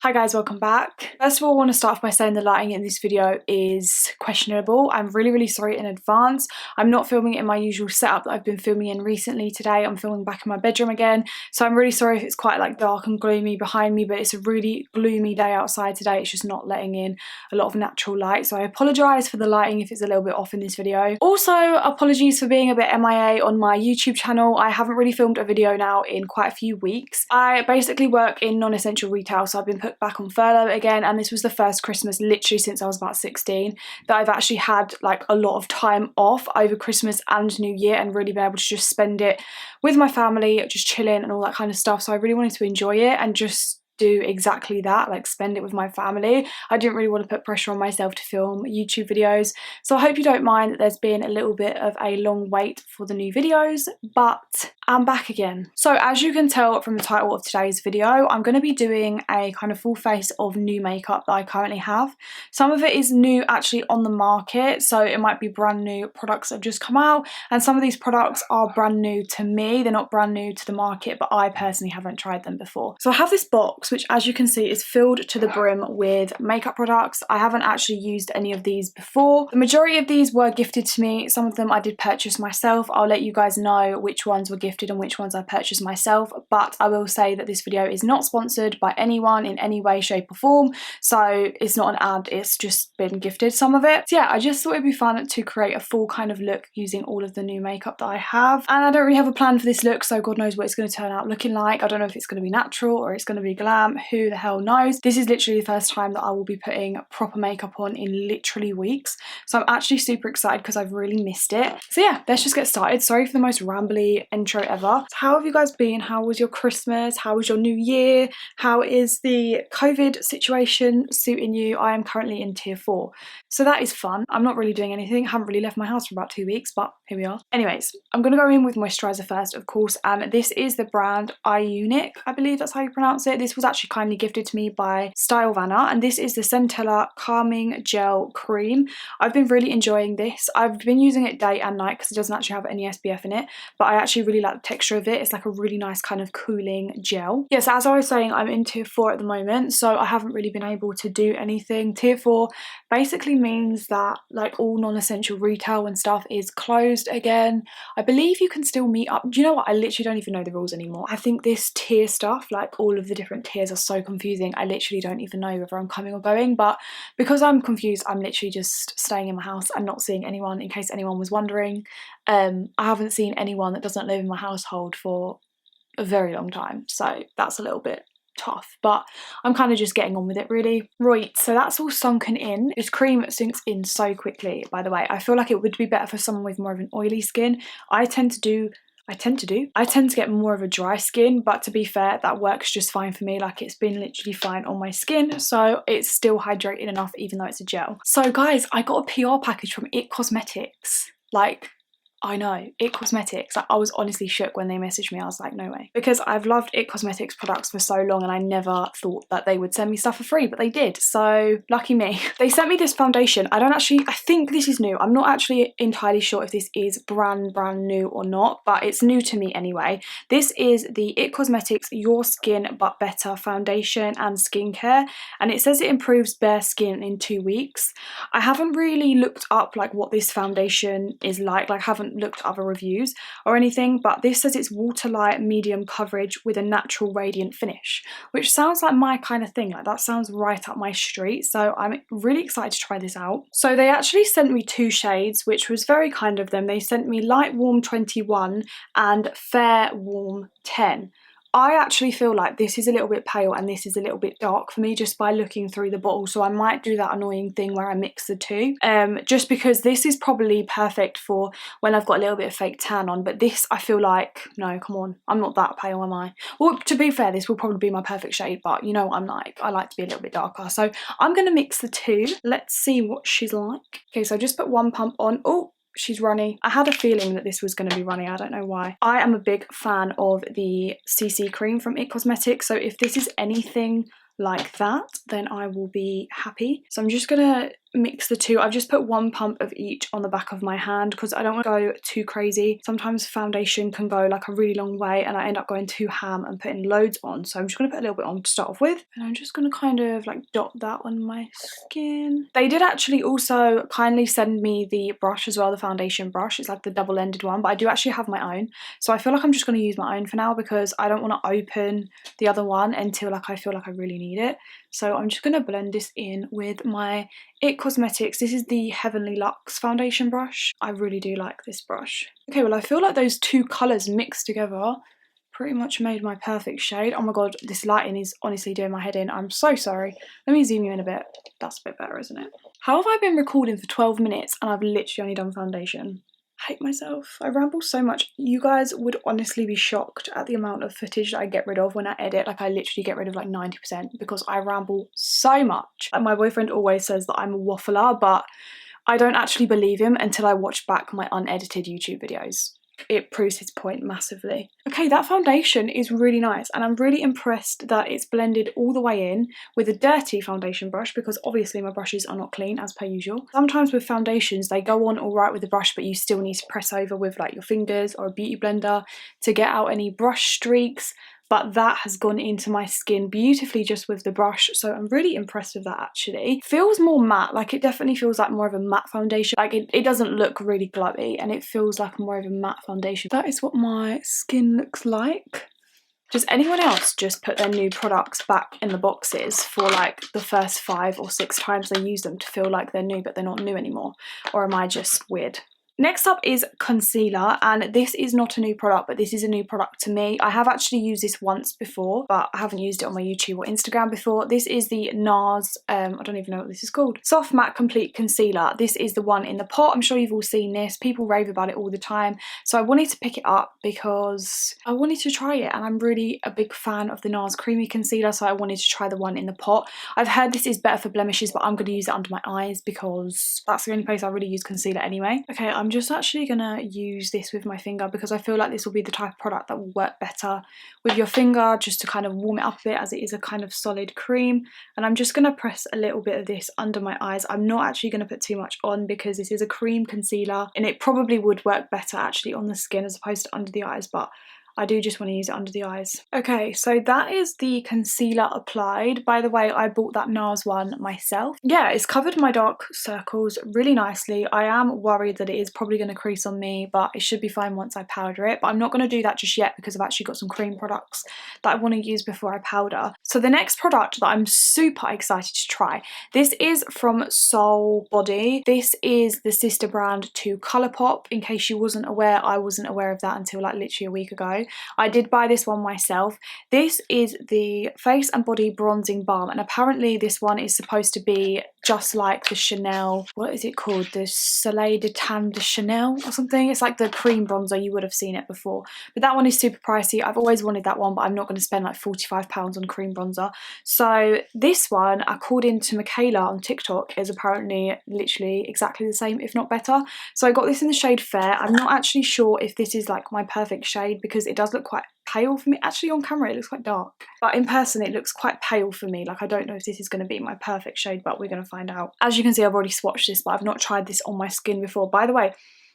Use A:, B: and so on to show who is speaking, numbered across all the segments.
A: Hi guys, welcome back. First of all, I want to start off by saying the lighting in this video is questionable. I'm really sorry in advance. I'm not filming it in my usual setup that I've been filming in recently. Today I'm filming back in my bedroom again, so I'm really sorry if it's quite like dark and gloomy behind me, but it's a really gloomy day outside today. It's just not letting in a lot of natural light, so I apologise for the lighting if it's a little bit off in this video. Also, apologies for being a bit MIA on my YouTube channel. I haven't really filmed a video now in quite a few weeks. I basically work in non-essential retail, so I've been put back on furlough again, and this was the first Christmas literally since I was about 16 that I've actually had like a lot of time off over Christmas and New Year and really been able to just spend it with my family, just chilling and all that kind of stuff. So I really wanted to enjoy it and just do exactly that, like spend it with my family. I didn't really want to put pressure on myself to film YouTube videos, so I hope you don't mind that there's been a little bit of a long wait for the new videos, but I'm back again. So as you can tell from the title of today's video, I'm going to be doing a kind of full face of new makeup that I currently have. Some of it is new actually on the market, so it might be brand new products that have just come out, and some of these products are brand new to me. They're not brand new to the market, but I personally haven't tried them before. So I have this box which, as you can see, is filled to the brim with makeup products. I haven't actually used any of these before. The majority of these were gifted to me. Some of them I did purchase myself. I'll let you guys know which ones were gifted and which ones I purchased myself, but I will say that this video is not sponsored by anyone in any way, shape or form, so it's not an ad, it's just been gifted, some of it. So yeah, I just thought it'd be fun to create a full kind of look using all of the new makeup that I have, and I don't really have a plan for this look, so God knows what it's going to turn out looking like. I don't know if it's going to be natural or it's going to be glam. Who the hell knows? This is literally the first time that I will be putting proper makeup on in literally weeks, so I'm actually super excited because I've really missed it. So yeah, let's just get started. Sorry for the most rambly intro ever. So how have you guys been? How was your Christmas? How was your New Year? How is the COVID situation suiting you? I am currently in tier 4, so that is fun. I'm not really doing anything. I haven't really left my house for about 2 weeks, but here we are. Anyways, I'm going to go in with moisturiser first, of course, and this is the brand Ionic, I believe that's how you pronounce it. This was actually kindly gifted to me by Stylevana, and this is the Centella Calming Gel Cream. I've been really enjoying this. I've been using it day and night because it doesn't actually have any SPF in it, but I actually really like the texture of it. It's like a really nice kind of cooling gel. Yes, as I was saying, I'm in tier 4 at the moment, so I haven't really been able to do anything. Tier 4 basically means that like all non-essential retail and stuff is closed again. I believe you can still meet up. Do you know what? I literally don't even know the rules anymore. I think this tier stuff, like all of the different tiers, are so confusing. I literally don't even know whether I'm coming or going, but because I'm confused, I'm literally just staying in my house and not seeing anyone, in case anyone was wondering. I haven't seen anyone that doesn't live in my household for a very long time, so that's a little bit tough, but I'm kind of just getting on with it really. Right, so that's all sunken in. This cream sinks in so quickly, by the way. I feel like it would be better for someone with more of an oily skin. I tend to get more of a dry skin, but to be fair, that works just fine for me. Like, it's been literally fine on my skin, so it's still hydrated enough even though it's a gel. So guys, I got a PR package from It Cosmetics. Like, I know, It Cosmetics. Like, I was honestly shook when they messaged me. I was like, no way. Because I've loved It Cosmetics products for so long and I never thought that they would send me stuff for free, but they did. So lucky me. They sent me this foundation. I think this is new. I'm not actually entirely sure if this is brand new or not, but it's new to me anyway. This is the It Cosmetics Your Skin But Better Foundation and Skincare, and it says it improves bare skin in 2 weeks. I haven't really looked up like what this foundation is like. I haven't looked at other reviews or anything, but this says it's water light medium coverage with a natural radiant finish, which sounds like my kind of thing. Like, that sounds right up my street, so I'm really excited to try this out. So they actually sent me 2 shades, which was very kind of them. They sent me Light Warm 21 and Fair Warm 10. I actually feel like this is a little bit pale and this is a little bit dark for me just by looking through the bottle, so I might do that annoying thing where I mix the two, just because this is probably perfect for when I've got a little bit of fake tan on, but this, I feel like, no, come on, I'm not that pale, am I? Well, to be fair, this will probably be my perfect shade, but you know what I'm like, I like to be a little bit darker, so I'm going to mix the two. Let's see what she's like. Okay, so I just put 1 pump on. Oh, she's runny. I had a feeling that this was going to be runny. I don't know why. I am a big fan of the CC cream from It Cosmetics, so if this is anything like that, then I will be happy. So I'm just gonna mix the two. I've just put one pump of each on the back of my hand because I don't want to go too crazy. Sometimes foundation can go like a really long way and I end up going too ham and putting loads on. So I'm just going to put a little bit on to start off with. And I'm just going to kind of like dot that on my skin. They did actually also kindly send me the brush as well, the foundation brush. It's like the double-ended one, but I do actually have my own. So I feel like I'm just going to use my own for now because I don't want to open the other one until like I feel like I really need it. So I'm just going to blend this in with my IT Cosmetics. This is the Heavenly Luxe foundation brush. I really do like this brush. Okay, well I feel like those two colours mixed together pretty much made my perfect shade. Oh my god, this lighting is honestly doing my head in. I'm so sorry. Let me zoom you in a bit. That's a bit better, isn't it? How have I been recording for 12 minutes and I've literally only done foundation? I hate myself. I ramble so much. You guys would honestly be shocked at the amount of footage that I get rid of when I edit. Like I literally get rid of like 90% because I ramble so much. And my boyfriend always says that I'm a waffler, but I don't actually believe him until I watch back my unedited YouTube videos. It proves his point massively. Okay, that foundation is really nice and I'm really impressed that it's blended all the way in with a dirty foundation brush because obviously my brushes are not clean as per usual. Sometimes with foundations they go on all right with the brush but you still need to press over with like your fingers or a beauty blender to get out any brush streaks. But that has gone into my skin beautifully just with the brush, so I'm really impressed with that actually. Feels more matte, like it definitely feels like more of a matte foundation. Like it doesn't look really glowy and it feels like more of a matte foundation. That is what my skin looks like. Does anyone else just put their new products back in the boxes for like the first 5 or 6 times they use them to feel like they're new but they're not new anymore? Or am I just weird? Next up is concealer, and this is not a new product, but this is a new product to me. I have actually used this once before, but I haven't used it on my YouTube or Instagram before. This is the NARS, I don't even know what this is called, Soft Matte Complete Concealer. This is the one in the pot. I'm sure you've all seen this. People rave about it all the time. So I wanted to pick it up because I wanted to try it, and I'm really a big fan of the NARS Creamy Concealer, so I wanted to try the one in the pot. I've heard this is better for blemishes, but I'm going to use it under my eyes because that's the only place I really use concealer anyway. Okay, I'm just actually gonna use this with my finger because I feel like this will be the type of product that will work better with your finger just to kind of warm it up a bit as it is a kind of solid cream. And I'm just gonna press a little bit of this under my eyes. I'm not actually gonna put too much on because this is a cream concealer and it probably would work better actually on the skin as opposed to under the eyes, but I do just want to use it under the eyes. Okay, so that is the concealer applied. By the way, I bought that NARS one myself. Yeah, it's covered my dark circles really nicely. I am worried that it is probably going to crease on me, but it should be fine once I powder it. But I'm not going to do that just yet because I've actually got some cream products that I want to use before I powder. So the next product that I'm super excited to try, this is from Soul Body. This is the sister brand to Colourpop. In case you wasn't aware, I wasn't aware of that until like literally a week ago. I did buy this one myself. This is the Face and Body Bronzing Balm, and apparently this one is supposed to be just like the Chanel, what is it called? The Soleil de Tan de Chanel or something. It's like the cream bronzer, you would have seen it before. But that one is super pricey. I've always wanted that one, but I'm not going to spend like £45 on cream bronzer. So this one, according to MaggieA on TikTok, is apparently literally exactly the same, if not better. So I got this in the shade Fair. I'm not actually sure if this is like my perfect shade because it does look quite pale for me. Actually on camera it looks quite dark, but in person it looks quite pale for me. Like I don't know if this is going to be my perfect shade, but we're going to find out. As you can see, I've already swatched this, but I've not tried this on my skin before. By the way,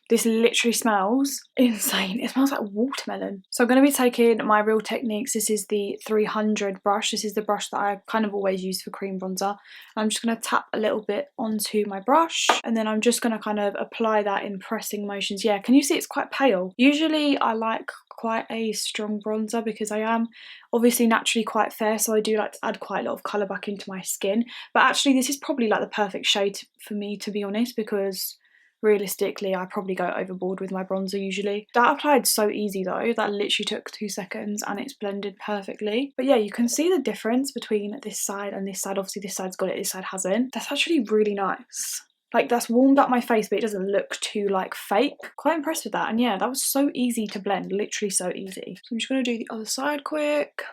A: this literally smells insane. It smells like watermelon. So I'm going to be taking my Real Techniques. This is the 300 brush. This is the brush that I kind of always use for cream bronzer. I'm just going to tap a little bit onto my brush and then I'm just going to kind of apply that in pressing motions. Yeah, can you see it's quite pale? Usually I like quite a strong bronzer because I am obviously naturally quite fair, so I do like to add quite a lot of colour back into my skin. But actually this is probably like the perfect shade for me, to be honest, because realistically I probably go overboard with my bronzer usually. That applied so easy though, that literally took 2 seconds and it's blended perfectly. But yeah, you can see the difference between this side and this side. Obviously this side's got it, this side hasn't. That's actually really nice. Like that's warmed up my face, but it doesn't look too like fake. Quite impressed with that. And yeah, that was so easy to blend, literally so easy. So I'm just gonna do the other side quick.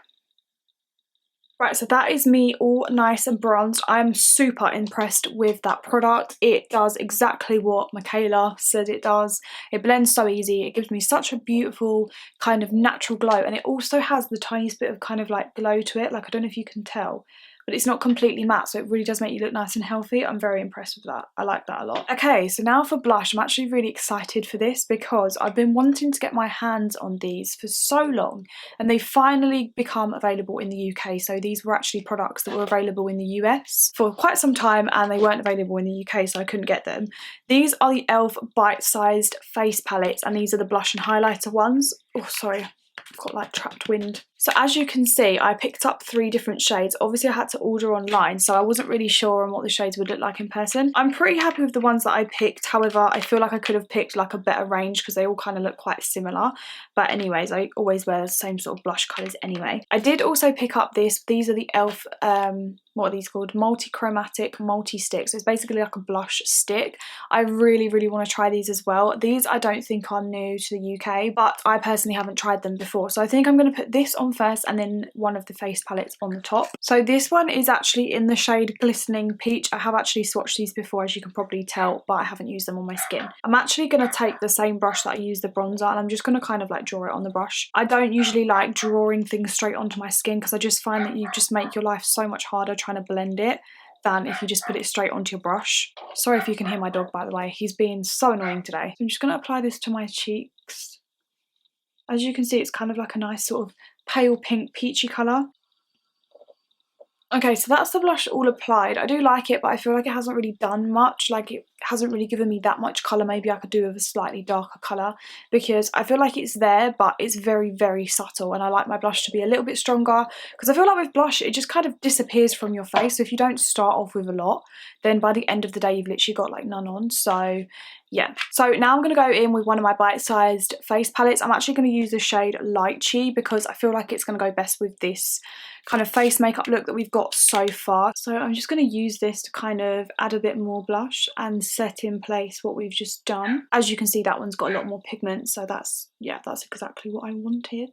A: Right, so that is me all nice and bronzed. I'm super impressed with that product. It does exactly what MaggieA said it does. It blends so easy. It gives me such a beautiful kind of natural glow, and it also has the tiniest bit of kind of like glow to it. Like I don't know if you can tell, but it's not completely matte, so it really does make you look nice and healthy. I'm very impressed with that. I like that a lot. Okay, so now for blush. I'm actually really excited for this because I've been wanting to get my hands on these for so long, and they finally become available in the UK. So these were actually products that were available in the US for quite some time, and they weren't available in the UK, so I couldn't get them. These are the e.l.f. bite-sized face palettes, and these are the blush and highlighter ones. Oh, sorry. I've got like trapped wind. So as you can see, I picked up 3 different shades. Obviously I had to order online, so I wasn't really sure on what the shades would look like in person. I'm pretty happy with the ones that I picked. However, I feel like I could have picked like a better range because they all kind of look quite similar. But anyways, I always wear the same sort of blush colours anyway. I did also pick up this. These are the e.l.f. What are these called? Multi-chromatic multi-sticks. So it's basically like a blush stick. I really, really want to try these as well. These I don't think are new to the UK, but I personally haven't tried them before. So I think I'm going to put this on first and then one of the face palettes on the top. So this one is actually in the shade Glistening Peach. I have actually swatched these before, as you can probably tell, but I haven't used them on my skin. I'm actually going to take the same brush that I used the bronzer, and I'm just going to kind of like draw it on the brush. I don't usually like drawing things straight onto my skin because I just find that you just make your life so much harder trying to blend it than if you just put it straight onto your brush. Sorry if you can hear my dog, by the way. He's being so annoying today. So I'm just going to apply this to my cheeks. As you can see, it's kind of like a nice sort of pale pink peachy colour. Okay, so that's the blush all applied. I do like it, but I feel like it hasn't really done much. Like, it hasn't really given me that much colour. Maybe I could do with a slightly darker colour, because I feel like it's there, but it's very, very subtle, and I like my blush to be a little bit stronger, because I feel like with blush, it just kind of disappears from your face. So if you don't start off with a lot, then by the end of the day, you've literally got like none on. So yeah, so now I'm going to go in with one of my bite-sized face palettes. I'm actually going to use the shade Lychee because I feel like it's going to go best with this kind of face makeup look that we've got so far. So I'm just going to use this to kind of add a bit more blush and set in place what we've just done. As you can see, that one's got a lot more pigment, so that's, yeah, that's exactly what I wanted.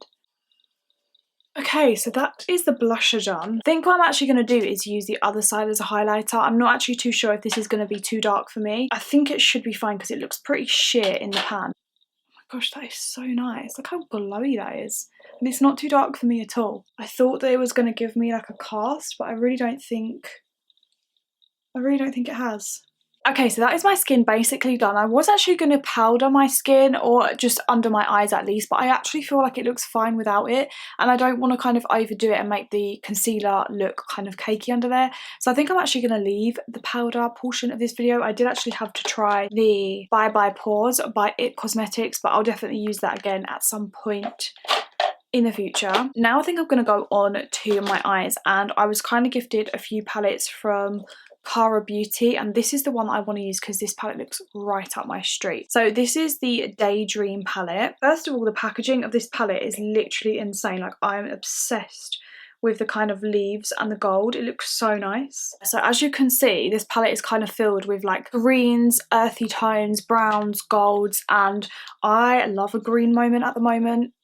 A: Okay, so that is the blusher done. I think what I'm actually going to do is use the other side as a highlighter. I'm not actually too sure if this is going to be too dark for me. I think it should be fine because it looks pretty sheer in the pan. Oh my gosh, that is so nice. Look how glowy that is. And it's not too dark for me at all. I thought that it was going to give me like a cast, but I really don't think it has. Okay, so that is my skin basically done. I was actually going to powder my skin, or just under my eyes at least, but I actually feel like it looks fine without it, and I don't want to kind of overdo it and make the concealer look kind of cakey under there. So I think I'm actually going to leave the powder portion of this video. I did actually have to try the Bye Bye Pores by IT Cosmetics, but I'll definitely use that again at some point in the future. Now I think I'm going to go on to my eyes, and I was kind of gifted a few palettes from Cara Beauty, and this is the one that I want to use because this palette looks right up my street. So this is the Daydream palette. First of all, the packaging of this palette is literally insane. Like, I'm obsessed with the kind of leaves and the gold. It looks so nice. So as you can see, this palette is kind of filled with like greens, earthy tones, browns, golds, and I love a green moment at the moment.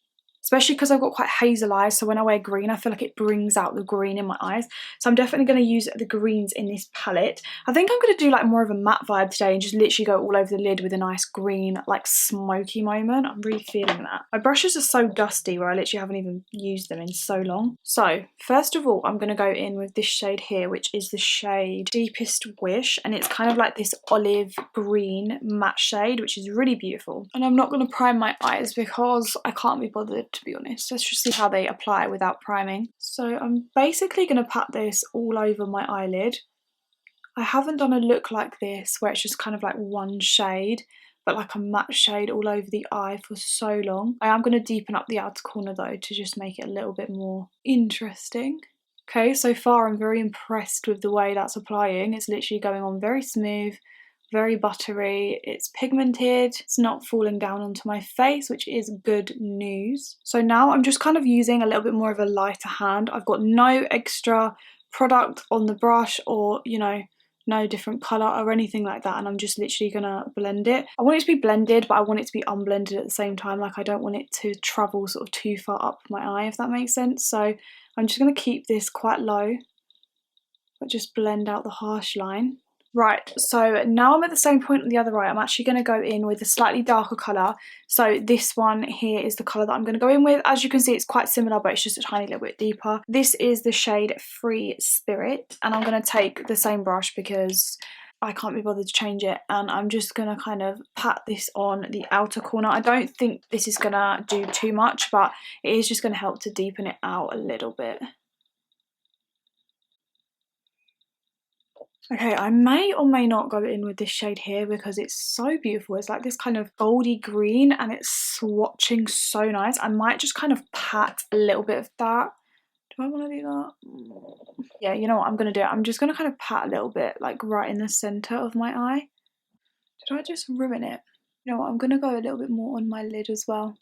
A: Especially because I've got quite hazel eyes, so when I wear green, I feel like it brings out the green in my eyes. So I'm definitely going to use the greens in this palette. I think I'm going to do like more of a matte vibe today and just literally go all over the lid with a nice green, like smoky moment. I'm really feeling that. My brushes are so dusty where I literally haven't even used them in so long. So first of all, I'm going to go in with this shade here, which is the shade Deepest Wish. And it's kind of like this olive green matte shade, which is really beautiful. And I'm not going to prime my eyes because I can't be bothered, to be honest. Let's just see how they apply without priming. So I'm basically going to pat this all over my eyelid. I haven't done a look like this where it's just kind of like one shade, but like a matte shade all over the eye for so long. I am going to deepen up the outer corner though to just make it a little bit more interesting. Okay, so far I'm very impressed with the way that's applying. It's literally going on very smooth, very buttery, it's pigmented, it's not falling down onto my face, which is good news. So now I'm just kind of using a little bit more of a lighter hand. I've got no extra product on the brush, or, you know, no different colour or anything like that, and I'm just literally gonna blend it. I want it to be blended, but I want it to be unblended at the same time. Like, I don't want it to travel sort of too far up my eye, if that makes sense. So I'm just gonna keep this quite low, but just blend out the harsh line. Right, so now I'm at the same point on the other eye. I'm actually going to go in with a slightly darker colour. So this one here is the colour that I'm going to go in with. As you can see, it's quite similar, but it's just a tiny little bit deeper. This is the shade Free Spirit, and I'm going to take the same brush because I can't be bothered to change it, and I'm just going to kind of pat this on the outer corner. I don't think this is going to do too much, but it is just going to help to deepen it out a little bit. Okay, I may or may not go in with this shade here because it's so beautiful. It's like this kind of goldy green and it's swatching so nice. I might just kind of pat a little bit of that. Do I want to do that? Yeah, you know what? I'm going to do it. I'm just going to kind of pat a little bit, like right in the centre of my eye. Did I just ruin it? You know what? I'm going to go a little bit more on my lid as well.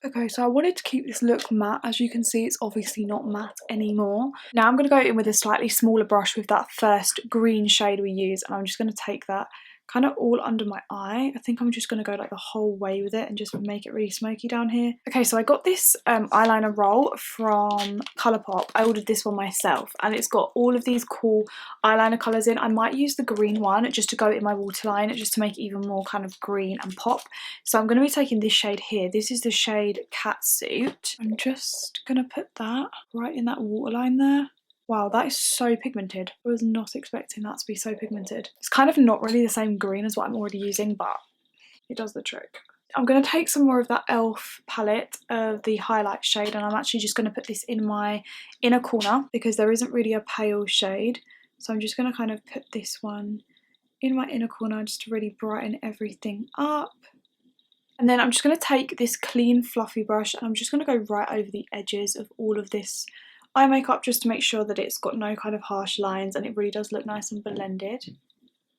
A: Okay, so I wanted to keep this look matte. As you can see, it's obviously not matte anymore. Now I'm going to go in with a slightly smaller brush with that first green shade we used, and I'm just going to take that kind of all under my eye. I think I'm just going to go like the whole way with it and just make it really smoky down here. Okay, so I got this eyeliner roll from Colourpop. I ordered this one myself, and it's got all of these cool eyeliner colours in. I might use the green one just to go in my waterline, just to make it even more kind of green and pop. So I'm going to be taking this shade here. This is the shade Catsuit. I'm just going to put that right in that waterline there. Wow, that is so pigmented. I was not expecting that to be so pigmented. It's kind of not really the same green as what I'm already using, but it does the trick. I'm going to take some more of that e.l.f. palette of the highlight shade, and I'm actually just going to put this in my inner corner because there isn't really a pale shade. So I'm just going to kind of put this one in my inner corner just to really brighten everything up. And then I'm just going to take this clean fluffy brush and I'm just going to go right over the edges of all of this eye makeup just to make sure that it's got no kind of harsh lines and it really does look nice and blended.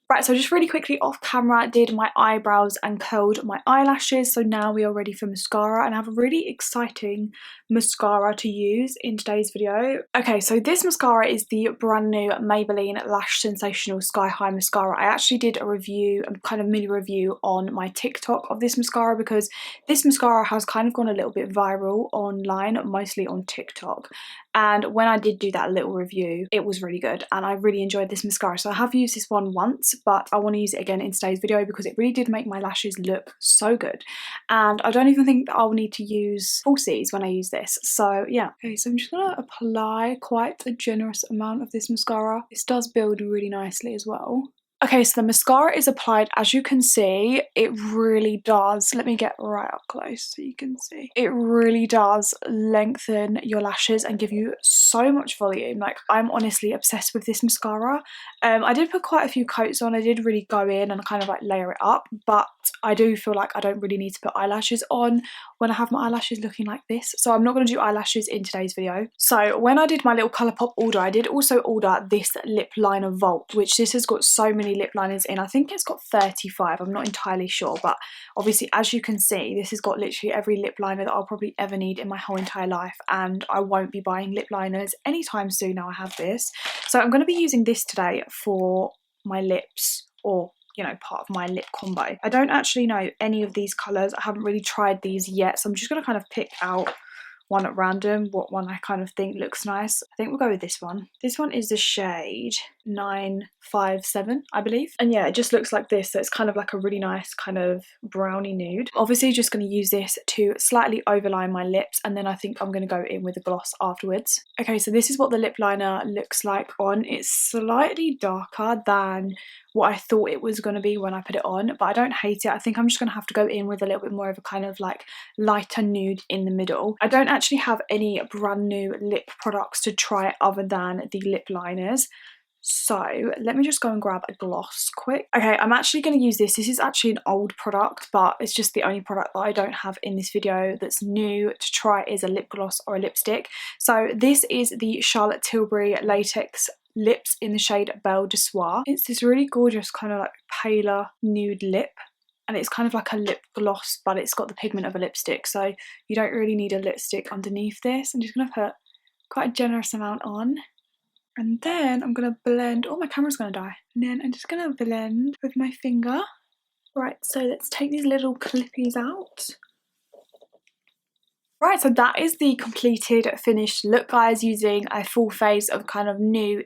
A: Right, so just really quickly off camera did my eyebrows and curled my eyelashes, so now we are ready for mascara, and I have a really exciting mascara to use in today's video. Okay, so this mascara is the brand new Maybelline Lash Sensational Sky High Mascara. I actually did a review, a kind of mini review on my TikTok of this mascara because this mascara has kind of gone a little bit viral online, mostly on TikTok. And when I did do that little review, it was really good and I really enjoyed this mascara. So I have used this one once, but I want to use it again in today's video because it really did make my lashes look so good. And I don't even think that I'll need to use falsies when I use this. So yeah. Okay, so I'm just going to apply quite a generous amount of this mascara. This does build really nicely as well. Okay, so the mascara is applied. As you can see, it really does. Let me get right up close so you can see. It really does lengthen your lashes and give you so much volume. Like, I'm honestly obsessed with this mascara. I did put quite a few coats on. I did really go in and kind of like layer it up, but I do feel like I don't really need to put eyelashes on when I have my eyelashes looking like this. So I'm not going to do eyelashes in today's video. So when I did my little Colourpop order, I did also order this lip liner vault, which this has got so many lip liners in. I think it's got 35. I'm not entirely sure, but obviously as you can see, this has got literally every lip liner that I'll probably ever need in my whole entire life, and I won't be buying lip liners anytime soon now I have this. So I'm going to be using this today for my lips, or you know, part of my lip combo. I don't actually know any of these colours. I haven't really tried these yet, so I'm just going to kind of pick out one at random, what one I kind of think looks nice. I think we'll go with this one. This one is the shade 957, I believe. And yeah, it just looks like this. So it's kind of like a really nice kind of brownie nude. Obviously just going to use this to slightly overline my lips, and then I think I'm going to go in with a gloss afterwards. Okay, so this is what the lip liner looks like on. It's slightly darker than what I thought it was going to be when I put it on, but I don't hate it. I think I'm just going to have to go in with a little bit more of a kind of like lighter nude in the middle. I don't actually have any brand new lip products to try other than the lip liners. So let me just go and grab a gloss quick. Okay, I'm actually going to use this. This is actually an old product, but it's just the only product that I don't have in this video that's new to try is a lip gloss or a lipstick. So this is the Charlotte Tilbury Latex Lips in the shade Belle de Soie. It's this really gorgeous kind of like paler nude lip, and it's kind of like a lip gloss, but it's got the pigment of a lipstick, so you don't really need a lipstick underneath this. I'm just going to put quite a generous amount on, and then I'm going to blend. Oh, my camera's going to die. And then I'm just going to blend with my finger. Right, so let's take these little clippies out. Right, so that is the completed finished look, guys, using a full face of kind of new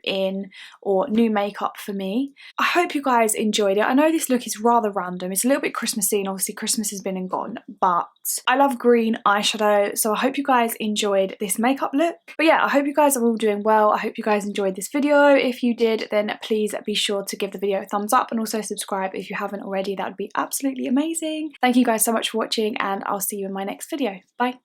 A: makeup for me. I hope you guys enjoyed it. I know this look is rather random. It's a little bit Christmassy, and obviously Christmas has been and gone, but I love green eyeshadow, so I hope you guys enjoyed this makeup look. But yeah, I hope you guys are all doing well. I hope you guys enjoyed this video. If you did, then please be sure to give the video a thumbs up and also subscribe if you haven't already. That would be absolutely amazing. Thank you guys so much for watching, and I'll see you in my next video. Bye.